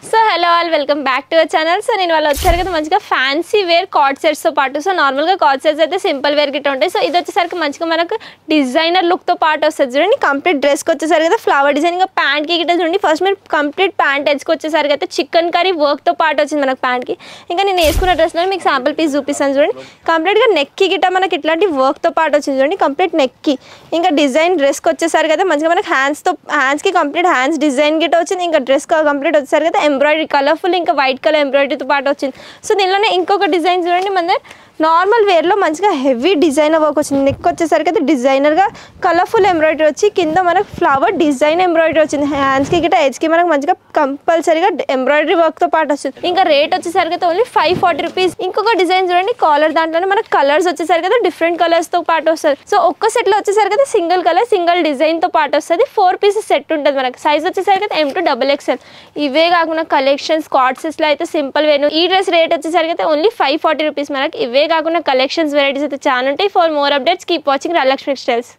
So hello all welcome back to our channel. So నేను వాళ్ళు వచ్చారు కదా మంచిగా ఫ్యాన్సీ వేర్ కార్డ్ సెట్స్తో పాటు. సో నార్మల్గా కార్డ్ సెట్స్ అయితే సింపుల్ వేర్ గిట్ట ఉంటాయి. సో ఇది వచ్చేసరికి మంచిగా మనకు డిజైనర్ లుక్తో పాటు వస్తుంది చూడండి. కంప్లీట్ డ్రెస్కి వచ్చేసరికి కదా ఫ్లవర్ డిజైన్, ఇంకా ప్యాంట్కి గిట్ట చూడండి. ఫస్ట్ మీరు కంప్లీట్ ప్యాంట్ ఎడ్జ్కి వచ్చేసరికి అయితే చికెన్ కర్రీ వర్క్తో పాటు వచ్చింది మనకు ప్యాంట్కి. ఇంకా నేను వేసుకున్న డ్రెస్లో మీకు శాంపుల్ పీస్ చూపిస్తాను చూడండి. కంప్లీట్గా నెక్కి గిట్ట మనకి ఇట్లాంటి వర్క్తో పాటు వచ్చింది చూడండి. కంప్లీట్ నెక్కి ఇంకా డిజైన్ డ్రెస్కి వచ్చేసరికి అయితే మంచిగా మనకి హ్యాండ్స్కి కంప్లీట్ హ్యాండ్స్ డిజైన్ గిట్ట వచ్చింది. ఇంకా డ్రెస్ కంప్లీట్ వచ్చేసరికి అయితే ఎంబ్రాయిడరీ కలర్ఫుల్ ఇంకా వైట్ కలర్ ఎంబ్రాయిడరీతో పాటు వచ్చింది. సో దీనిలోనే ఇంకొక డిజైన్ చూడండి, మన నార్మల్ వేర్లో మంచిగా హెవీ డిజైనర్ వర్క్ వచ్చింది. నెక్ వచ్చేసరికి అయితే డిజైనర్గా కలర్ఫుల్ ఎంబ్రాయిడరీ వచ్చి కింద మనకు ఫ్లవర్ డిజైన్ ఎంబ్రాయిడరీ వచ్చింది. హ్యాండ్స్కి గిట్ట ఎడ్జ్కి మనకు మంచిగా కంపల్సరీగా ఎంబ్రాయిడరీ వర్క్తో పాటు వస్తుంది. ఇంకా రేట్ వచ్చేసరికి అయితే ఓన్లీ 540 రూపీస్. ఇంకొక డిజైన్ చూడండి, కాలర్ దాంట్లోనే మనకు కలర్స్ వచ్చేసరికి అయితే డిఫరెంట్ కలర్స్తో పాటు వస్తుంది. సో ఒక్క సెట్లో వచ్చేసరికి అయితే సింగిల్ కలర్ సింగిల్ డిజైన్తో పాటు వస్తుంది. 4 పీసెస్ సెట్ ఉంటుంది మనకి. సైజ్ వచ్చేసరికి అయితే M to XXL. ఇవే కాకుండా కలెక్షన్స్ కార్డ్ సెట్స్లో అయితే సింపుల్ వేను. ఈ డ్రెస్ రేట్ వచ్చేసరికి అయితే ఓన్లీ 540 రూపీస్ మనకి. ఇవే కాకుండా కలెక్షన్స్ వెరైటీస్ అయితే చాలా ఉంటాయి. For more updates keep watching Rajalakshmi textiles.